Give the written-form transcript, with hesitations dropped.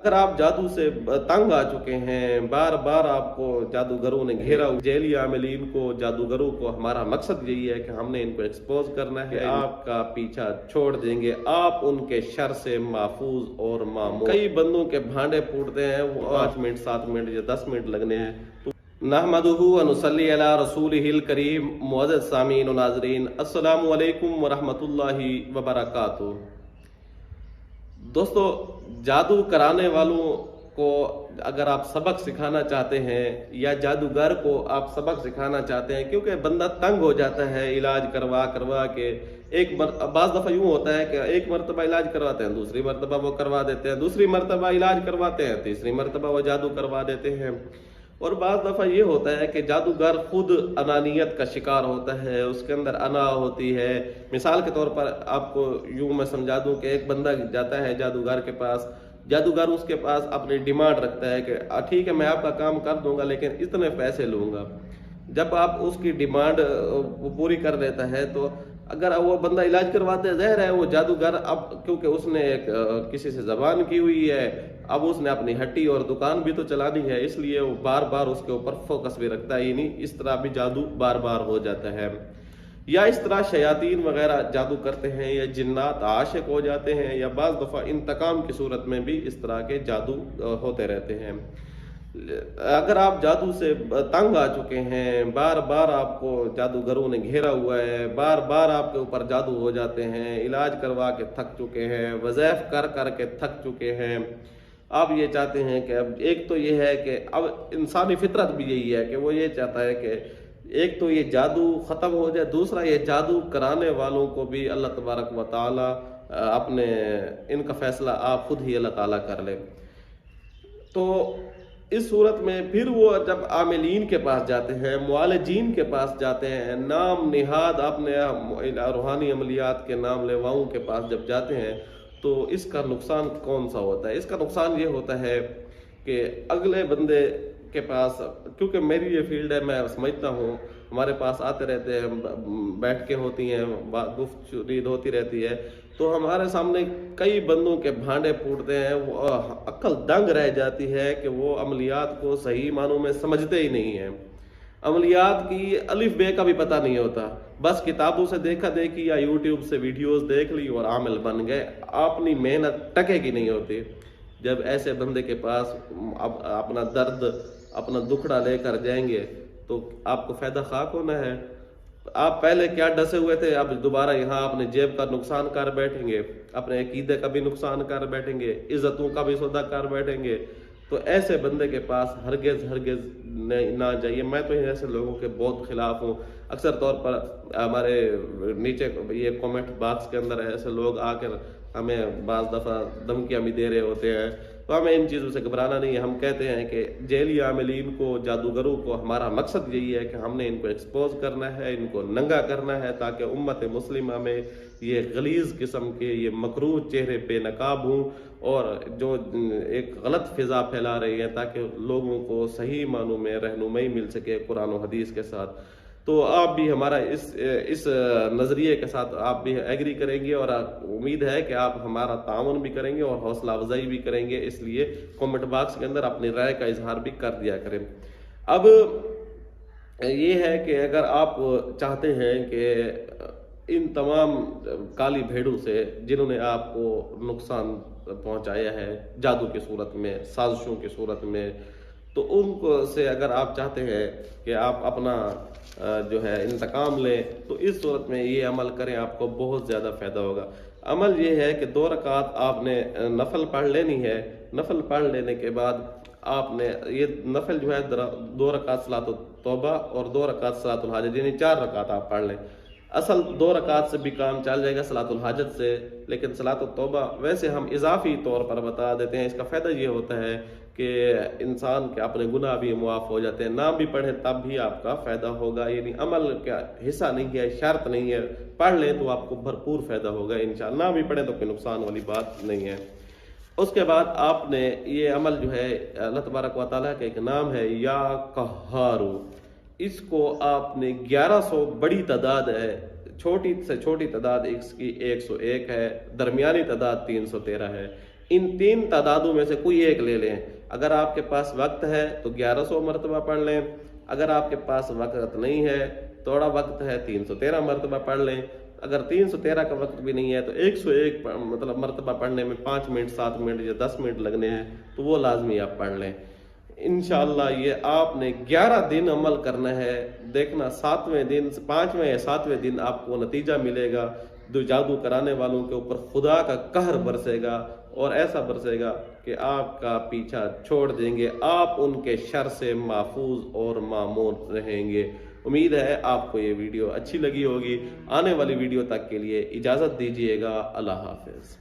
अगर आप जादू से तंग आ चुके हैं, बार बार आपको जादूगरों ने घेरा, जेली आमिलीन को, जादूगरों को, हमारा मकसद यही है कि हमने इनको एक्सपोज करना है, आपका पीछा छोड़ देंगे, आप उनके शर से महफूज और मामून। कई बंदों के भांडे फूटते हैं, वो 5 मिनट 7 मिनट या 10 मिनट लगने हैं। तो नहमदुहु व नुसल्ली अला रसूलिहिल करीम। मुअज़्ज़ज़ सामीन व नाज़रीन, अस्सलामु अलैकुम व रहमतुल्लाहि व बरकातुहू। दोस्तों, जादू कराने वालों को अगर आप सबक सिखाना चाहते हैं या जादूगर को आप सबक सिखाना चाहते हैं, क्योंकि बंदा तंग हो जाता है इलाज करवा करवा के। बाज़ दफ़ा यूँ होता है कि एक मरतबा इलाज करवाते हैं, दूसरी मरतबा वो करवा देते हैं, दूसरी मरतबा इलाज करवाते हैं, तीसरी मरतबा वो जादू करवा देते हैं। और बाज़ दफ़ा ये होता है कि जादूगर खुद अनानियत का शिकार होता है, उसके अंदर अना होती है। मिसाल के तौर पर आपको यूँ मैं समझा दूँ कि एक बंदा जाता है जादूगर के पास, जादूगर उसके पास अपनी डिमांड रखता है कि ठीक है, मैं आपका काम कर दूंगा लेकिन इतने पैसे लूँगा। जब आप उसकी डिमांड वो पूरी कर लेता है, तो अगर वो बंदा इलाज करवाते ज़ाहिर है वो जादूगर, अब क्योंकि उसने किसी से ज़बान की हुई है, अब उसने अपनी हट्टी और दुकान भी तो चलानी है, इसलिए वो बार बार उसके ऊपर फोकस भी रखता है। नहीं, इस तरह भी जादू बार बार हो जाता है। या इस तरह शयातीन वगैरह जादू करते हैं, या जिन्नात आशिक हो जाते हैं, या बाज़ दफ़ा इंतकाम की सूरत में भी इस तरह के जादू होते रहते हैं। अगर आप जादू से तंग आ चुके हैं, बार बार आपको जादूगरों ने घेरा हुआ है, बार बार आपके ऊपर जादू हो जाते हैं, इलाज करवा के थक चुके हैं, वज़ैफ़ कर कर के थक चुके हैं, आप ये चाहते हैं कि अब एक तो ये है कि अब इंसानी फितरत भी यही है कि वो ये चाहता है कि एक तो ये जादू ख़त्म हो जाए, दूसरा ये जादू कराने वालों को भी अल्लाह तबारक व तआला अपने इनका फ़ैसला आप खुद ही अल्लाह ताला कर ले। तो इस सूरत में फिर वो जब आमिलीन के पास जाते हैं, मुआलिजीन के पास जाते हैं, नाम निहाद अपने रूहानी अमलियात के नाम लेवाओं के पास जब जाते हैं, तो इसका नुकसान कौन सा होता है? इसका नुकसान ये होता है कि अगले बंदे के पास, क्योंकि मेरी ये फील्ड है, मैं समझता हूँ, हमारे पास आते रहते हैं, बैठकें होती हैं, गुफ्तगू होती रहती है, तो हमारे सामने कई बंदों के भांडे फूटते हैं, वो अक्ल दंग रह जाती है कि वो अमलियात को सही मानों में समझते ही नहीं हैं। अमलियात की अलिफ बे का भी पता नहीं होता, बस किताबों से देखा देखी या यूट्यूब से वीडियोस देख ली और आमिल बन गए, अपनी मेहनत टके की नहीं होती। जब ऐसे बंदे के पास अब अपना दर्द, अपना दुखड़ा लेकर जाएंगे, तो आपको फ़ायदा खाक होना है। आप पहले क्या डसे हुए थे, अब दोबारा यहाँ अपने जेब का नुकसान कर बैठेंगे, अपने अकीदे का भी नुकसान कर बैठेंगे, इज्जतों का भी सौदा कर बैठेंगे। तो ऐसे बंदे के पास हरगिज़ हरगिज़ ना जाइए। मैं तो ऐसे लोगों के बहुत खिलाफ हूँ। अक्सर तौर पर हमारे नीचे ये कमेंट बॉक्स के अंदर ऐसे लोग आकर हमें बाज़ दफ़ा धमकियाँ भी दे रहे होते हैं, तो हमें इन चीज़ों से घबराना नहीं है। हम कहते हैं कि जेली आमिलीन को, जादूगरों को, हमारा मकसद यही है कि हमने इनको एक्सपोज करना है, इनको नंगा करना है, ताकि उम्मत मुस्लिमा में ये गलीज़ किस्म के, ये मकरूह चेहरे बेनकाब हों और जो एक गलत फ़िज़ा फैला रही है, ताकि लोगों को सही मानों में रहनुमाई मिल सके कुरान और हदीस के साथ। तो आप भी हमारा इस नज़रिए के साथ आप भी एग्री करेंगे, और उम्मीद है कि आप हमारा ताउन भी करेंगे और हौसला अफजाई भी करेंगे। इसलिए कमेंट बॉक्स के अंदर अपनी राय का इजहार भी कर दिया करें। अब ये है कि अगर आप चाहते हैं कि इन तमाम काली भेड़ों से जिन्होंने आपको नुकसान पहुंचाया है जादू की सूरत में, साजिशों की सूरत में, तो उनको से अगर आप चाहते हैं कि आप अपना जो है इंतकाम लें, तो इस सूरत में ये अमल करें, आपको बहुत ज़्यादा फ़ायदा होगा। अमल ये है कि 2 रकात आपने नफल पढ़ लेनी है। नफल पढ़ लेने के बाद आपने ये नफल जो है 2 रकात सलातुल तौबा और 2 रकात सलातुल हाजत, यानी 4 रकात आप पढ़ लें। असल 2 रकात से भी काम चल जाएगा सलातुल हाजत से, लेकिन सलातुल तौबा वैसे हम इजाफी तौर पर बता देते हैं। इसका फ़ायदा ये होता है कि इंसान के अपने गुनाह भी मुआफ़ हो जाते हैं। ना भी पढ़े तब भी आपका फ़ायदा होगा, यानी अमल का हिस्सा नहीं है, शर्त नहीं है। पढ़ लें तो आपको भरपूर फ़ायदा होगा इंशाअल्लाह, ना भी पढ़े तो कोई नुकसान वाली बात नहीं है। उसके बाद आपने ये अमल जो है, अल्लाह तबारक व तआला का एक नाम है या कहारू, इसको आपने 1100, बड़ी तादाद है, छोटी से छोटी तादाद इसकी 101 है, दरमियानी तादाद 313 है। ان 3 تعدادوں میں سے کوئی ایک لے لیں. اگر آپ کے پاس وقت ہے تو 1100 مرتبہ پڑھ لیں. اگر آپ کے پاس وقت نہیں ہے، تھوڑا وقت ہے، 313 مرتبہ پڑھ لیں. اگر 313 کا وقت بھی نہیں ہے تو 101 مرتبہ پڑھنے میں 5 منٹ 7 منٹ یا 10 منٹ لگنے ہیں تو وہ لازمی آپ پڑھ لیں. انشاءاللہ یہ آپ نے 11 دن عمل کرنا ہے. دیکھنا 7ویں دن 5ویں یا 7ویں دن آپ کو نتیجہ ملے گا. جو جادو کرانے والوں کے اوپر خدا کا قہر برسے گا، اور ایسا برسے گا کہ آپ کا پیچھا چھوڑ دیں گے. آپ ان کے شر سے محفوظ اور مامون رہیں گے. امید ہے آپ کو یہ ویڈیو اچھی لگی ہوگی. آنے والی ویڈیو تک کے لیے اجازت دیجیے گا. اللہ حافظ.